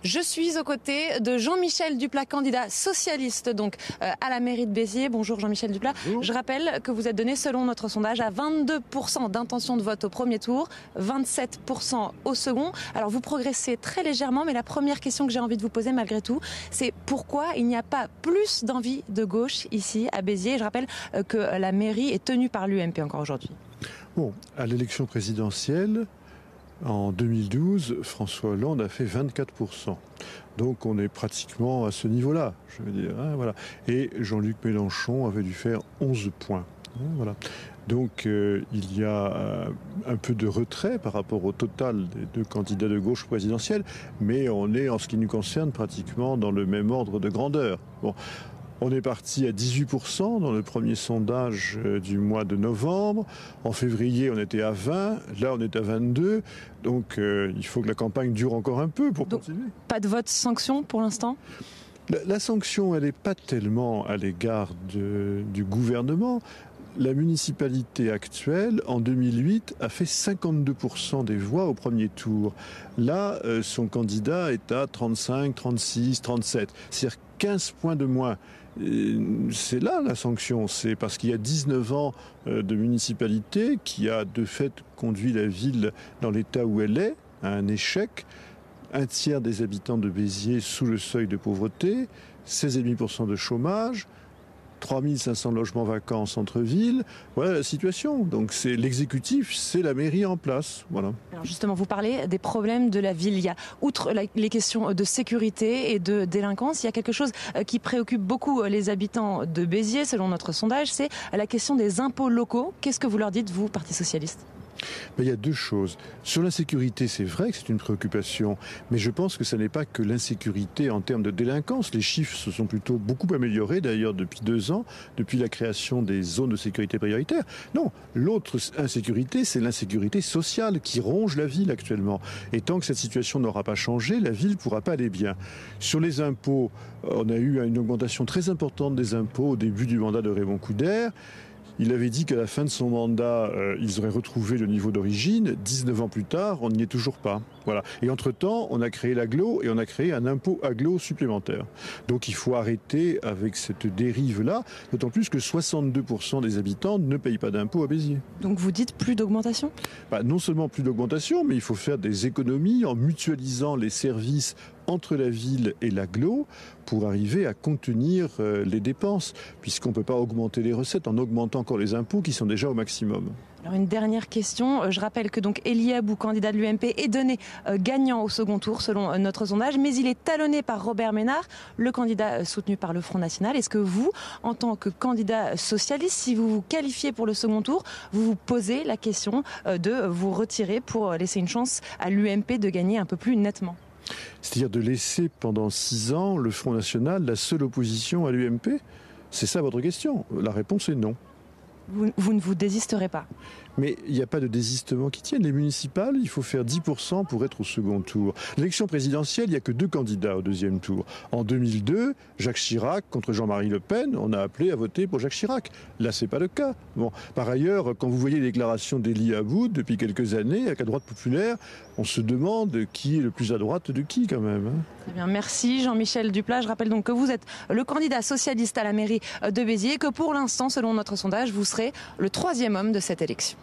Je suis aux côtés de Jean-Michel Duplat, candidat socialiste donc à la mairie de Béziers. Bonjour Jean-Michel Duplat. Bonjour. Je rappelle que vous êtes donné selon notre sondage à 22% d'intention de vote au premier tour, 27% au second. Alors vous progressez très légèrement, mais la première question que j'ai envie de vous poser malgré tout, c'est pourquoi il n'y a pas plus d'envie de gauche ici à Béziers. Je rappelle que la mairie est tenue par l'UMP encore aujourd'hui. Bon, à l'élection présidentielle, en 2012, François Hollande a fait 24%. Donc on est pratiquement à ce niveau-là, je veux dire. Hein, voilà. Et Jean-Luc Mélenchon avait dû faire 11 points. Hein, voilà. Donc il y a un peu de retrait par rapport au total des deux candidats de gauche présidentielle, mais on est, en ce qui nous concerne, pratiquement dans le même ordre de grandeur. Bon. On est parti à 18% dans le premier sondage du mois de novembre. En février, on était à 20. Là, on est à 22. Donc, il faut que la campagne dure encore un peu pour continuer. Pas de vote sanction pour l'instant ? La sanction, elle n'est pas tellement à l'égard du gouvernement. La municipalité actuelle, en 2008, a fait 52% des voix au premier tour. Là, son candidat est à 35, 36, 37. C'est-à-dire 15 points de moins. C'est là la sanction, c'est parce qu'il y a 19 ans de municipalité qui a de fait conduit la ville dans l'état où elle est, à un échec. Un tiers des habitants de Béziers sous le seuil de pauvreté, 16,5% de chômage, 3500 logements vacants en centre-ville. Voilà la situation. Donc c'est l'exécutif, c'est la mairie en place. Voilà. Alors justement, vous parlez des problèmes de la ville. Il y a, outre les questions de sécurité et de délinquance, il y a quelque chose qui préoccupe beaucoup les habitants de Béziers, selon notre sondage, c'est la question des impôts locaux. Qu'est-ce que vous leur dites, vous, Parti socialiste ? Il y a deux choses. Sur l'insécurité, c'est vrai que c'est une préoccupation, mais je pense que ce n'est pas que l'insécurité en termes de délinquance. Les chiffres se sont plutôt beaucoup améliorés, d'ailleurs, depuis 2 ans, depuis la création des zones de sécurité prioritaire. Non, l'autre insécurité, c'est l'insécurité sociale qui ronge la ville actuellement. Et tant que cette situation n'aura pas changé, la ville ne pourra pas aller bien. Sur les impôts, on a eu une augmentation très importante des impôts au début du mandat de Raymond Couder. Il avait dit qu'à la fin de son mandat, ils auraient retrouvé le niveau d'origine. 19 ans plus tard, on n'y est toujours pas. Voilà. Et entre-temps, on a créé l'agglo et on a créé un impôt agglo supplémentaire. Donc il faut arrêter avec cette dérive-là, d'autant plus que 62% des habitants ne payent pas d'impôt à Béziers. Donc vous dites plus d'augmentation ? Non seulement plus d'augmentation, mais il faut faire des économies en mutualisant les services entre la ville et l'agglo pour arriver à contenir les dépenses, puisqu'on ne peut pas augmenter les recettes en augmentant encore les impôts qui sont déjà au maximum. Alors une dernière question, je rappelle que donc Elie Abou, candidat de l'UMP, est donné gagnant au second tour selon notre sondage, mais il est talonné par Robert Ménard, le candidat soutenu par le Front National. Est-ce que vous, en tant que candidat socialiste, si vous vous qualifiez pour le second tour, vous vous posez la question de vous retirer pour laisser une chance à l'UMP de gagner un peu plus nettement ? C'est-à-dire de laisser pendant 6 ans le Front National la seule opposition à l'UMP ? C'est ça votre question ? La réponse est non. Vous ne vous désisterez pas ? Mais il n'y a pas de désistement qui tienne. Les municipales, il faut faire 10% pour être au second tour. L'élection présidentielle, il n'y a que 2 candidats au deuxième tour. En 2002, Jacques Chirac contre Jean-Marie Le Pen, on a appelé à voter pour Jacques Chirac. Là, ce n'est pas le cas. Bon. Par ailleurs, quand vous voyez les déclarations d'Elie Abou depuis quelques années, avec la droite populaire, on se demande qui est le plus à droite de qui quand même. Hein. Très bien, merci Jean-Michel Duplat. Je rappelle donc que vous êtes le candidat socialiste à la mairie de Béziers et que pour l'instant, selon notre sondage, vous serez le 3e homme de cette élection.